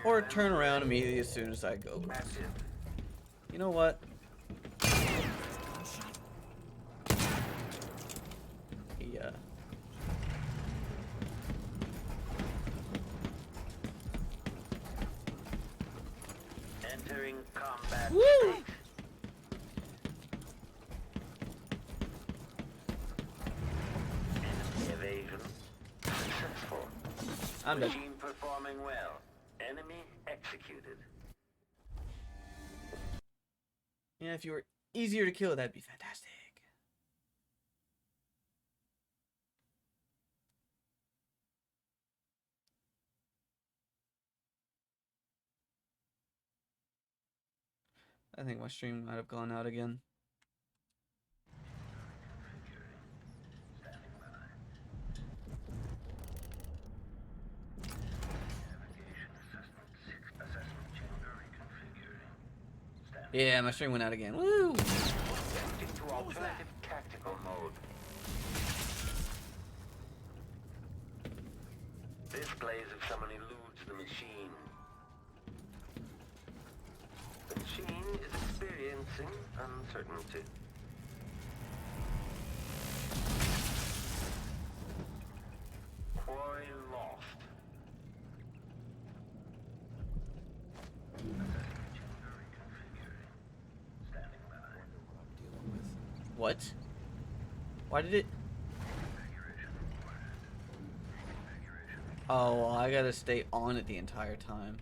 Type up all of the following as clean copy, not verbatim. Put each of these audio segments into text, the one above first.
Or turn around immediately as soon as I go across. You know what? Yeah. Entering combat. Woo! State. Enemy evasion successful. I'm dead. Machine performing well. Enemy executed. Yeah, if you were easier to kill, that'd be fantastic. I think my stream might have gone out again. Yeah, my stream went out again. Woo! Shifting to alternative tactical mode. Displays if someone eludes the machine. The machine is experiencing uncertainty. Quarry lost. What? Why did it? Oh, well, I gotta stay on it the entire time.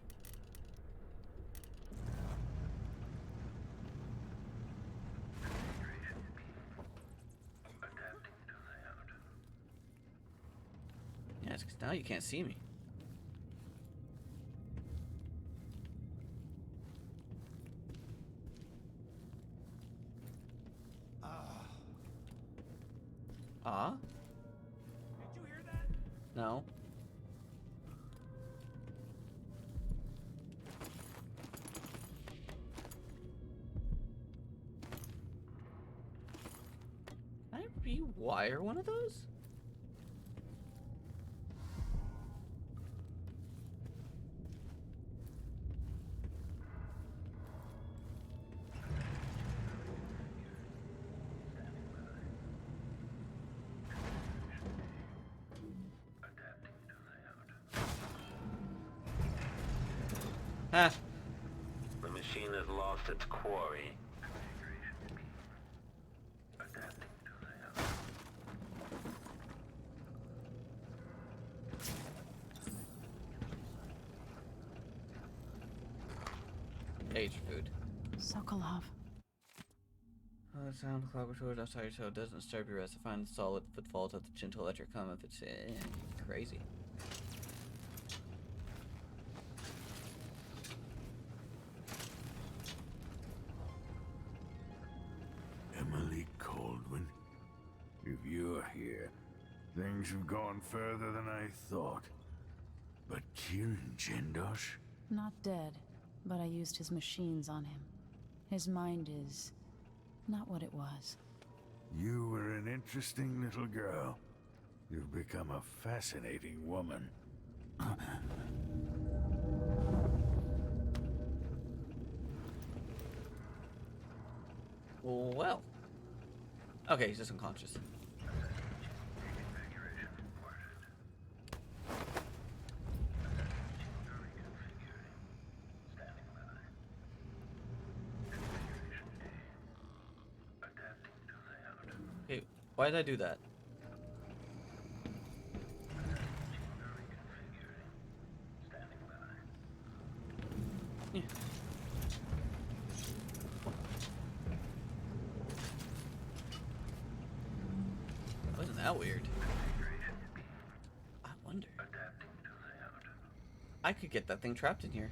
Yeah, it's 'cause now you can't see me. Ah? Did you hear that? No. Can I rewire one of those? Ah. The machine has lost its quarry. Age food. Sokolov. The sound of clockwork towards outside your toe doesn't disturb your rest. I find the solid footfalls of the gentle electric hum if it's crazy. Emily Coldwin, if you're here, things have gone further than I thought. But Kieran Jendosh? Not dead, but I used his machines on him. His mind is not what it was. You were an interesting little girl. You've become a fascinating woman. Well. Okay, he's just unconscious. Okay, why did I do that? Yeah. Wasn't that weird? I wonder. I could get that thing trapped in here.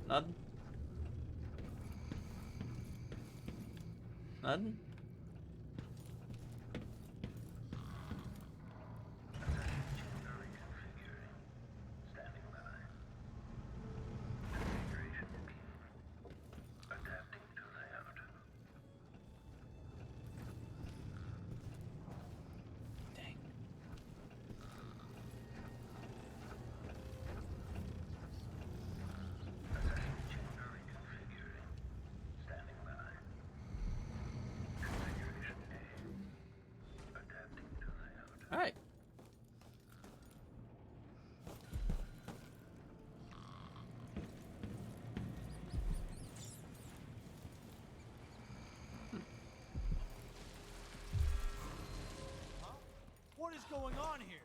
Nothing? Nothing? is going on here?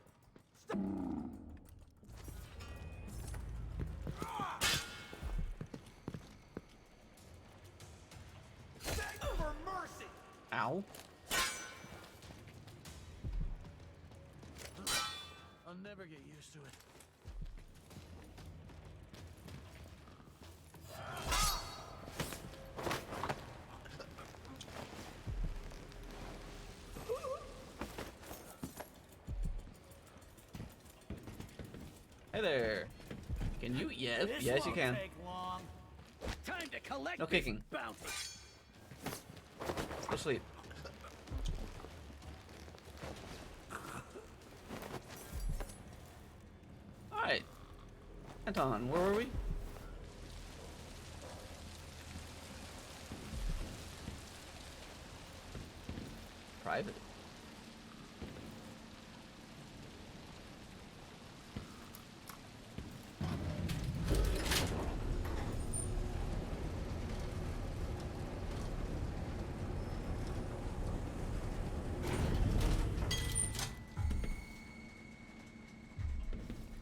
Beg for mercy! Ow. I'll never get used to it. Hey there. Can you? Yes, This yes, you won't can. take long. Time to collect No this kicking. bounty. Go sleep. Alright. Anton, where were we? Private.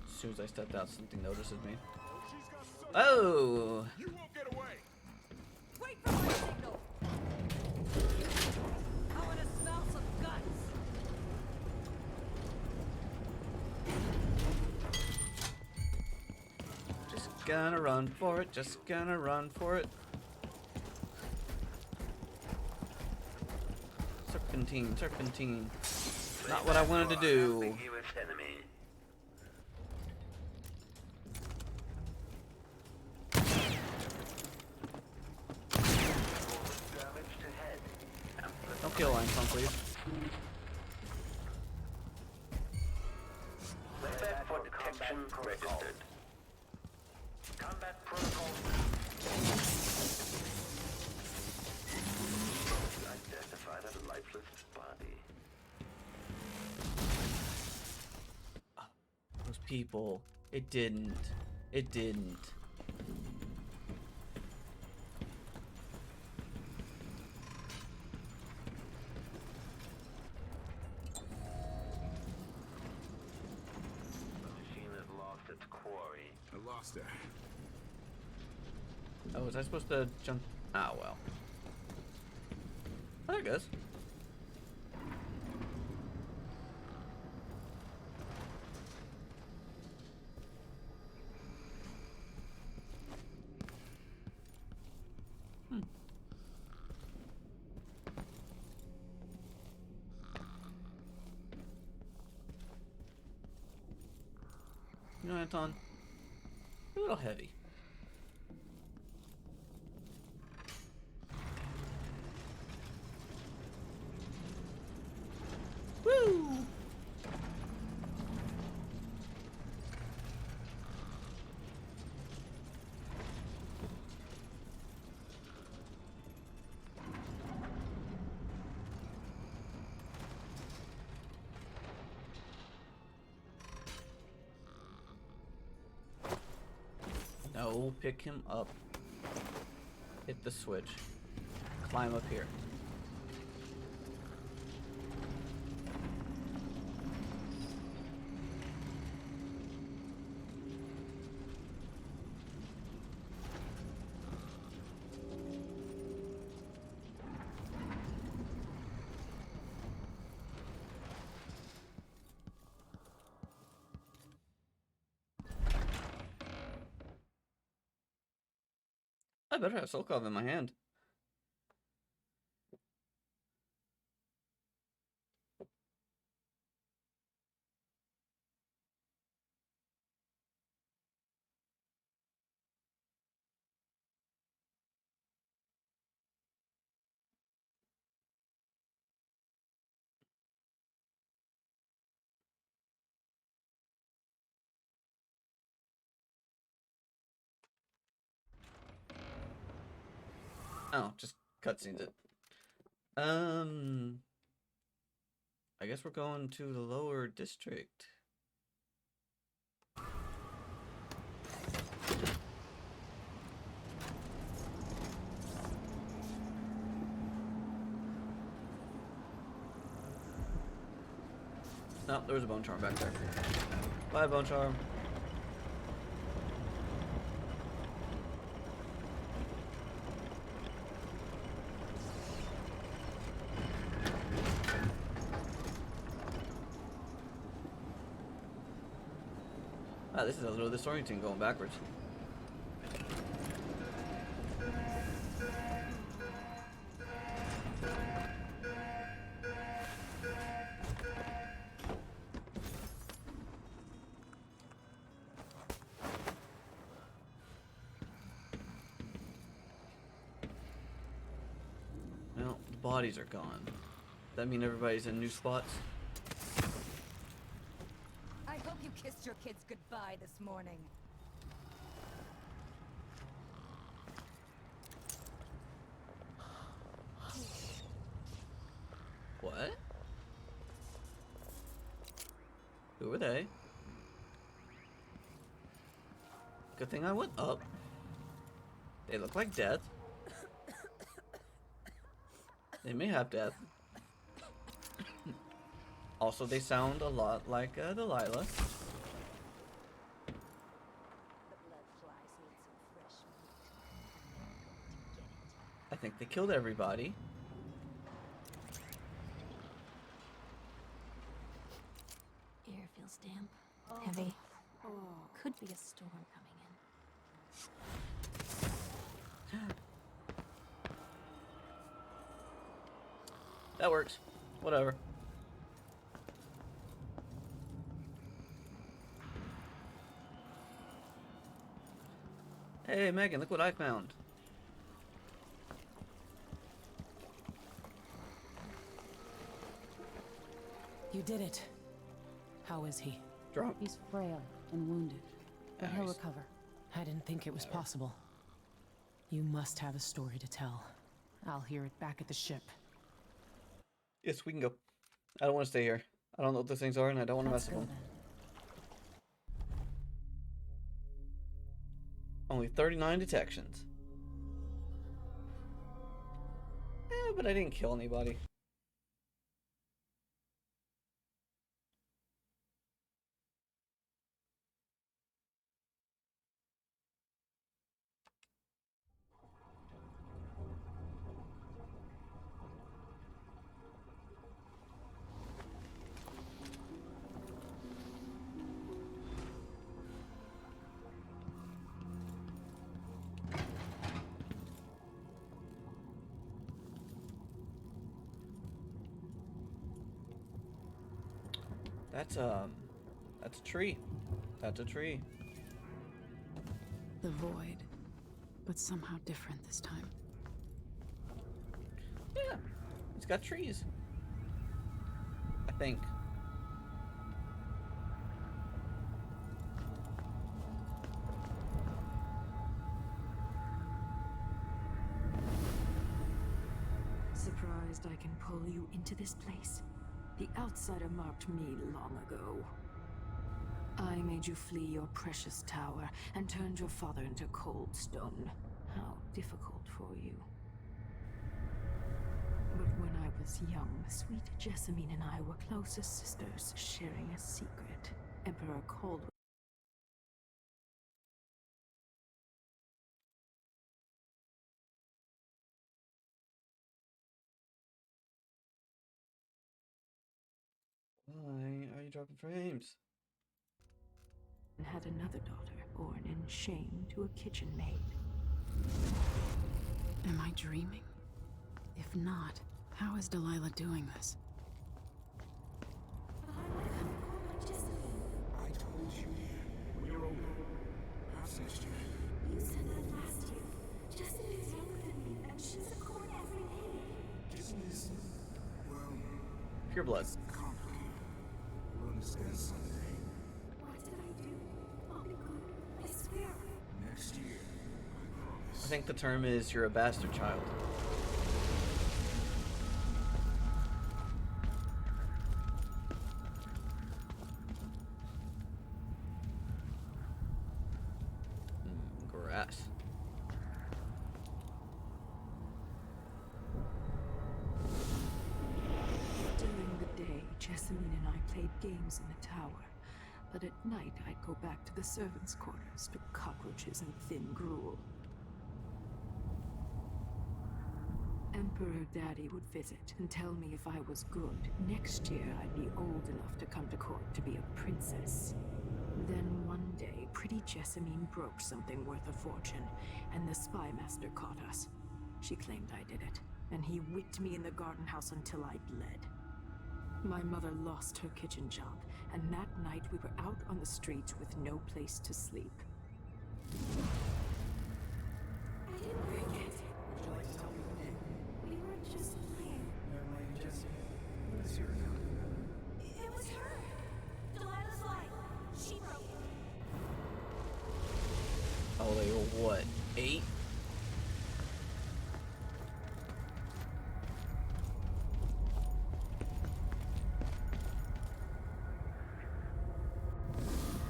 As soon as I stepped out, something notices me. Oh! You won't get away! Wait for my signal! I want to smell some guts! Just gonna run for it, just gonna run for it. Serpentine, serpentine. Not what I wanted to do. Ambiguous enemy. Damage to head. Don't kill Einstein, please. Playback for detection registered. Combat protocol. Identified a lifeless body. Those people. It didn't. It didn't. The machine has lost its quarry. I lost her. Oh, was I supposed to jump? Ah, well. There it goes. You know, Anton, a little heavy. Woo! No, pick him up. Hit the switch. Climb up here. I better have Soul Cove in my hand. Oh, just cutscenes it. I guess we're going to the lower district. No, there was a bone charm back there. Bye, bone charm. Ah, this is a little disorienting going backwards. Well, the bodies are gone. Does that mean everybody's in new spots? I hope you kissed your kids goodbye this morning. What? Who were they? Good thing I went up. They look like death. They may have death. Also, they sound a lot like Delilah. The blood flies need some fresh meat. I think they killed everybody. Air feels damp, heavy. Could be a storm coming in. That works. Whatever. Hey, Megan, look what I found. You did it. How is he? Drunk. He's frail and wounded, but he'll Nice. recover. I didn't think it was possible. You must have a story to tell. I'll hear it back at the ship. Yes, we can go. I don't want to stay here. I don't know what those things are, and I don't want to mess Let's with go them. then. Only 39 detections. But I didn't kill anybody. That's a tree. That's a tree. The void, but somehow different this time. Yeah, it's got trees. I think. Surprised I can pull you into this place? The outsider marked me long ago. I made you flee your precious tower and turned your father into cold stone. How difficult for you. But when I was young, sweet Jessamine and I were close as sisters, sharing a secret. Emperor Cold. Why are you dropping frames? Had another daughter born in shame to a kitchen maid. Am I dreaming? If not, how is Delilah doing this? I told you when you're older. Perhaps next year. You said that last year. Jessamine is younger than me, and she's a court every day. Isn't this, well, Pure blood. complicated? We'll understand someday. What did I do? I'll be good. I swear. Next year, I promise. I think the term is you're a bastard child. Grass. During the day, Jessamine and I played games games in the tower, but at night I'd go back to the servants' quarters to cockroaches and thin gruel. Emperor Daddy would visit and tell me if I was good, next year I'd be old enough to come to court to be a princess. Then one day, pretty Jessamine broke something worth a fortune, and the spy master caught us. She claimed I did it, and he whipped me in the garden house until I bled. My mother lost her kitchen job, and that night we were out on the streets with no place to sleep. I didn't bring it. Would you like to tell me the name? We were just playing. Never mind, Jesse. What is your account? It was her. Delilah's light. She broke it. Oh, they were what? 8?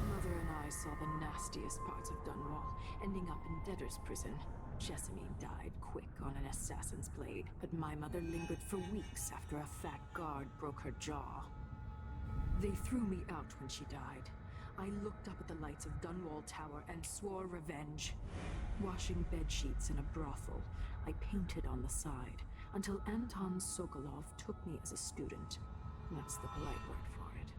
Mother and I saw the nastiest parts of Dunwall, ending up in debtor's prison. Jessamine died quick on an assassin's blade, but my mother lingered for weeks after a fat guard broke her jaw. They threw me out when she died. I looked up at the lights of Dunwall Tower and swore revenge. Washing bed sheets in a brothel, I painted on the side, until Anton Sokolov took me as a student. That's the polite word for it.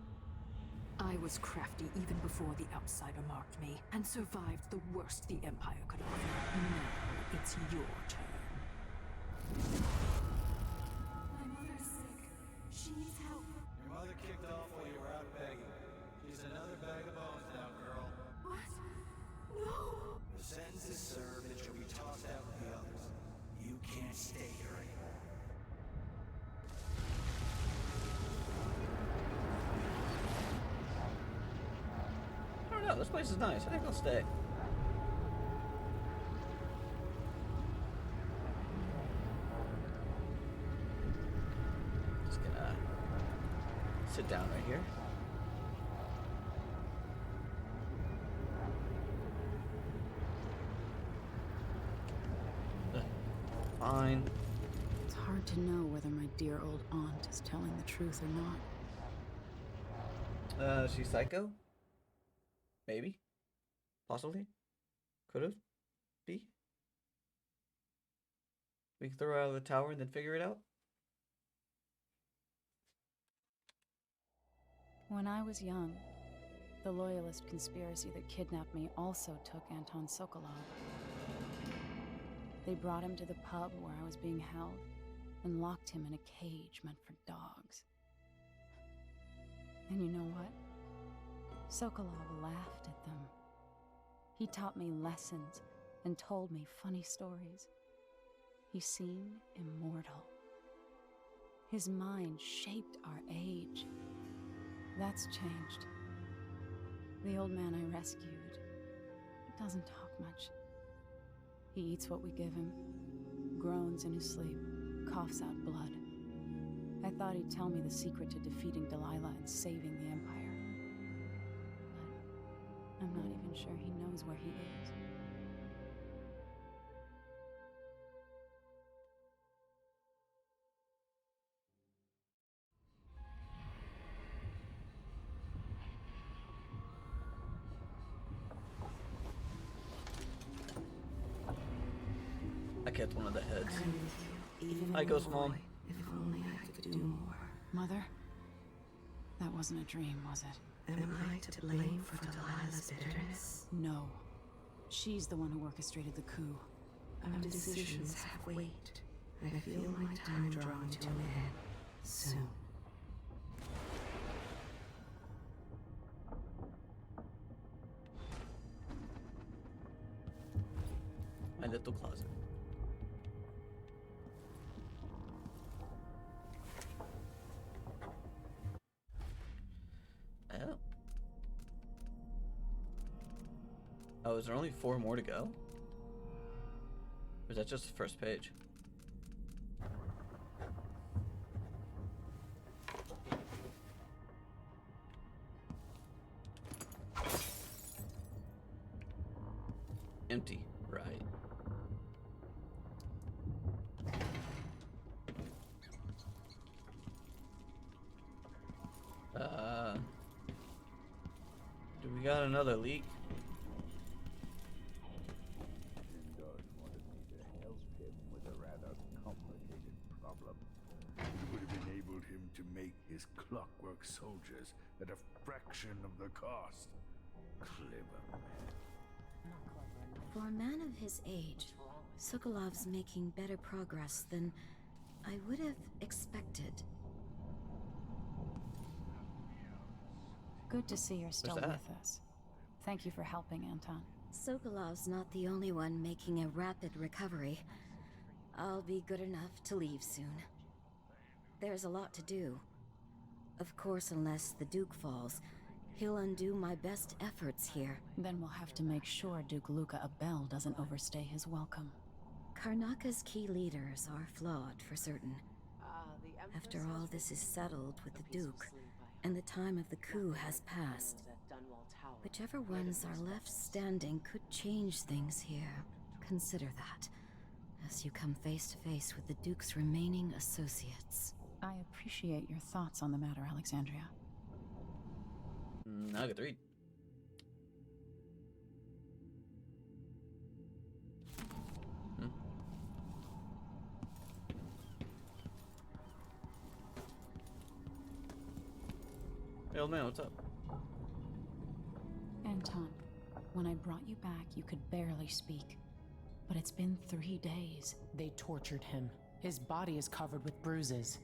I was crafty even before the outsider marked me, and survived the worst the Empire could offer. Now it's your turn. My mother's sick. She needs help. Your mother kicked off while you were out begging. She's another bag of bones now, girl. What? No. The sentence is served and she'll be tossed out with the others. You can't stay here anymore. I don't know. This place is nice. I think I'll stay. Just gonna sit down right here. Fine. It's hard to know whether my dear old aunt is telling the truth or not. She's psycho? Maybe? Possibly? Could've? Be? We can throw her out of the tower and then figure it out? When I was young, the Loyalist conspiracy that kidnapped me also took Anton Sokolov. They brought him to the pub where I was being held and locked him in a cage meant for dogs. And you know what? Sokolov laughed at them. He taught me lessons and told me funny stories. He seemed immortal. His mind shaped our age. That's changed. The old man I rescued doesn't talk much. He eats what we give him, groans in his sleep, coughs out blood. I thought he'd tell me the secret to defeating Delilah and saving the Empire. But I'm not even sure he knows where he is. I kept one of the heads. I'm with you, even Hi, as a Ghost boy. Mom. If only I could do more. Mother? That wasn't a dream, was it? Am I to blame for Delilah's bitterness? No. She's the one who orchestrated the coup. Our decisions have weight. I feel my time drawing to an end soon. My little closet. Oh. Oh, is there only 4 more to go? Or is that just the first page? Empty, right. We got another leak. Jindal wanted me to help him with a rather complicated problem. It would have enabled him to make his clockwork soldiers at a fraction of the cost. Clever man. For a man of his age, Sokolov's making better progress than I would have expected. Good to see you're still that? with us. Thank you for helping, Anton. Sokolov's not the only one making a rapid recovery. I'll be good enough to leave soon. There's a lot to do. Of course, unless the Duke falls, he'll undo my best efforts here. Then we'll have to make sure Duke Luca Abel doesn't overstay his welcome. Karnaka's key leaders are flawed for certain. After all this is settled with the Duke, and the time of the coup has passed, whichever ones are left standing could change things here. Consider that, as you come face to face with the Duke's remaining associates. I appreciate your thoughts on the matter, Alexandria. I get to read. Hey, old man, what's up? Anton, when I brought you back, you could barely speak. But it's been 3 days. They tortured him. His body is covered with bruises.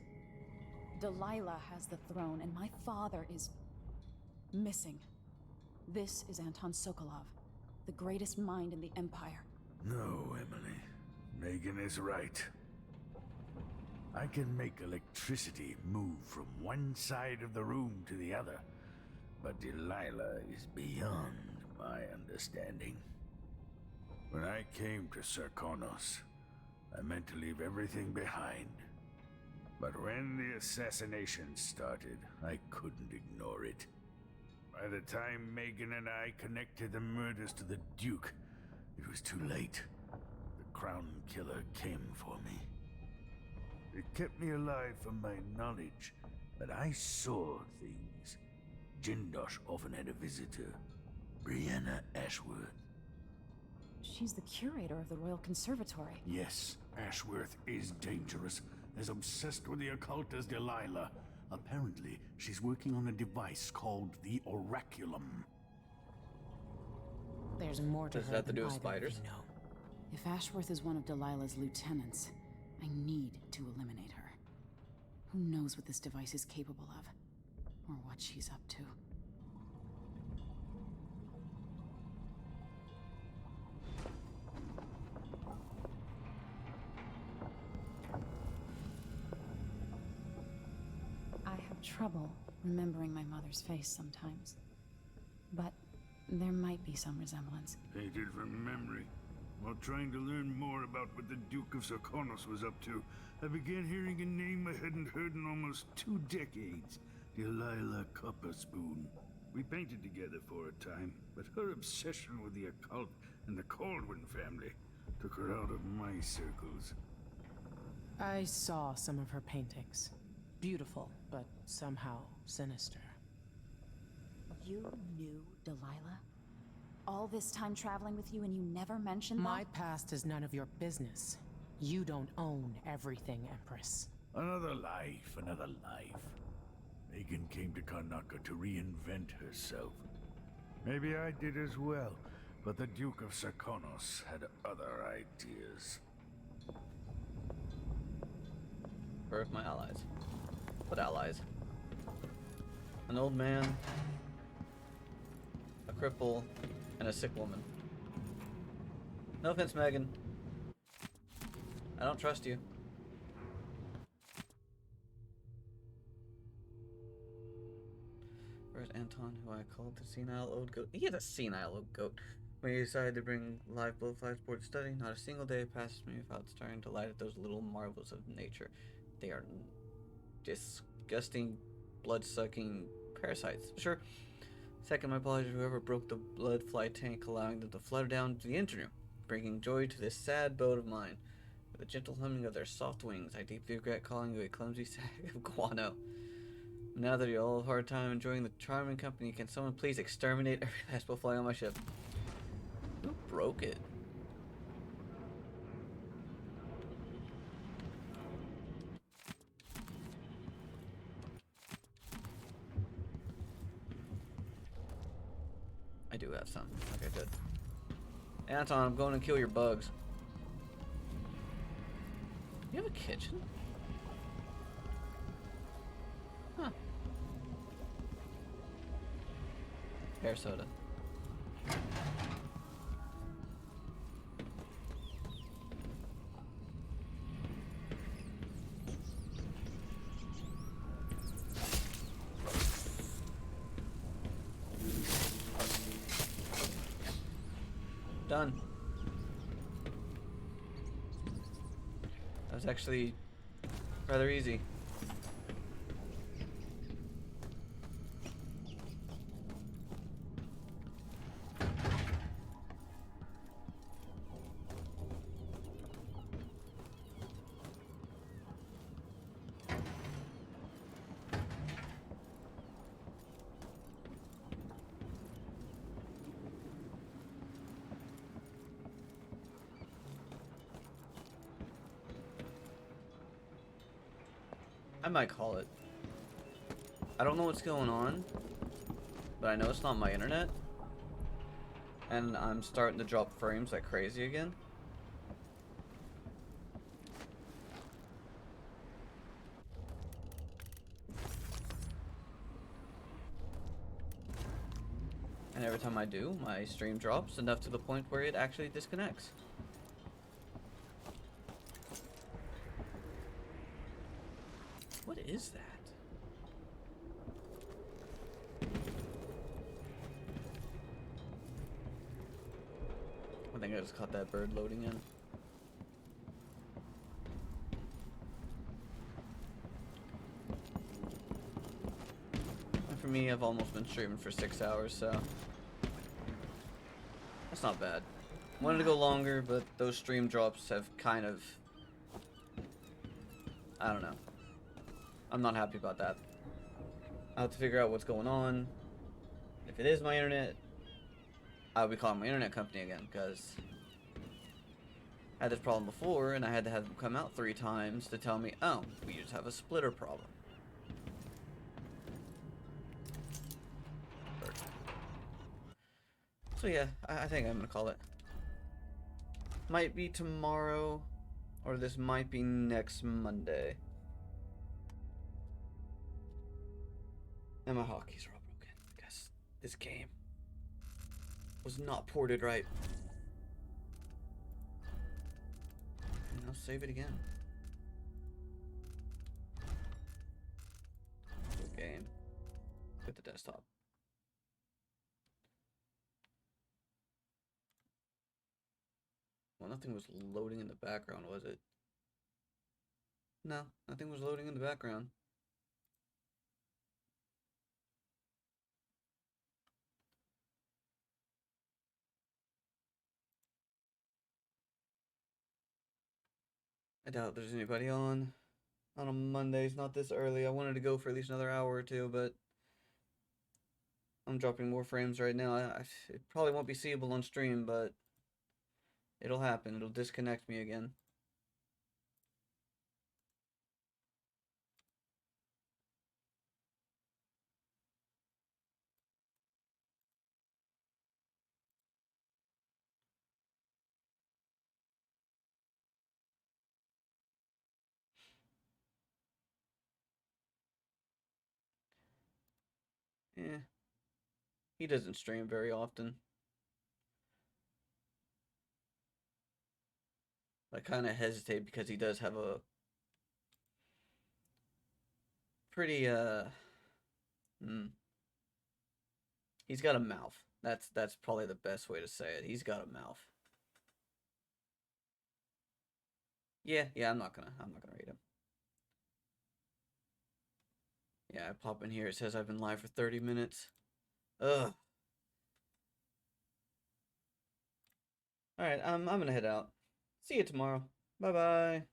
Delilah has the throne, and my father is missing. This is Anton Sokolov, the greatest mind in the Empire. No, Emily. Megan is right. I can make electricity move from one side of the room to the other, but Delilah is beyond my understanding. When I came to Serkonos, I meant to leave everything behind. But when the assassination started, I couldn't ignore it. By the time Megan and I connected the murders to the Duke, it was too late. The Crown Killer came for me. It kept me alive from my knowledge, but I saw things. Jindosh often had a visitor, Brianna Ashworth. She's the curator of the Royal Conservatory. Yes, Ashworth is dangerous, as obsessed with the occult as Delilah. Apparently, she's working on a device called the Oraculum. There's more to Does her that have to than do with either of spiders? you know. If Ashworth is one of Delilah's lieutenants, I need to eliminate her. Who knows what this device is capable of, or what she's up to. I have trouble remembering my mother's face sometimes, but there might be some resemblance. Painted from memory. While trying to learn more about what the Duke of Serkonos was up to, I began hearing a name I hadn't heard in almost 2 decades. Delilah Copperspoon. We painted together for a time, but her obsession with the occult and the Caldwin family took her out of my circles. I saw some of her paintings. Beautiful, but somehow sinister. You knew Delilah? All this time traveling with you and you never mentioned My that? past is none of your business. You don't own everything, Empress. Another life, another life. Megan came to Karnaka to reinvent herself. Maybe I did as well, but the Duke of Serkonos had other ideas. Where are my allies? What allies? An old man, a cripple, and a sick woman. No offense, Megan. I don't trust you. Where's Anton, who I called the senile old goat? He is a senile old goat. When he decided to bring live blowflies aboard study, not a single day passes me without starting to light at those little marvels of nature. They are disgusting, blood-sucking parasites. Sure. Second, my apologies to whoever broke the blood fly tank, allowing them to flutter down to the engine room, bringing joy to this sad boat of mine. With the gentle humming of their soft wings, I deeply regret calling you a clumsy sack of guano. Now that you're all have a hard time enjoying the charming company, can someone please exterminate every last fly on my ship? Who broke it? I do have some. Okay, good. Anton, I'm going to kill your bugs. You have a kitchen? Huh. Pear soda. Done. That was actually rather easy. I might call it. I don't know what's going on, but I know it's not my internet. And I'm starting to drop frames like crazy again. And every time I do, my stream drops enough to the point where it actually disconnects. What is that? I think I just caught that bird loading in. And for me, I've almost been streaming for 6 hours, so that's not bad. Wanted to go longer, but those stream drops have kind of, I don't know. I'm not happy about that. I'll have to figure out what's going on. If it is my internet, I'll be calling my internet company again, because I had this problem before, and I had to have them come out 3 times to tell me, oh, we just have a splitter problem. So yeah, I think I'm gonna call it. Might be tomorrow, or this might be next Monday. And my hotkeys are all broken, because this game was not ported right. And I'll save it again. Good game. Hit the desktop. Well, nothing was loading in the background, was it? No, nothing was loading in the background. I doubt there's anybody on a Monday. It's not this early. I wanted to go for at least another hour or two, but I'm dropping more frames right now. It probably won't be seeable on stream, but it'll happen. It'll disconnect me again. Yeah. He doesn't stream very often. I kind of hesitate because he does have a pretty he's got a mouth. That's probably the best way to say it. He's got a mouth. Yeah, I'm not gonna read him. Yeah, I pop in here. It says I've been live for 30 minutes. Ugh. Alright, I'm gonna head out. See you tomorrow. Bye-bye.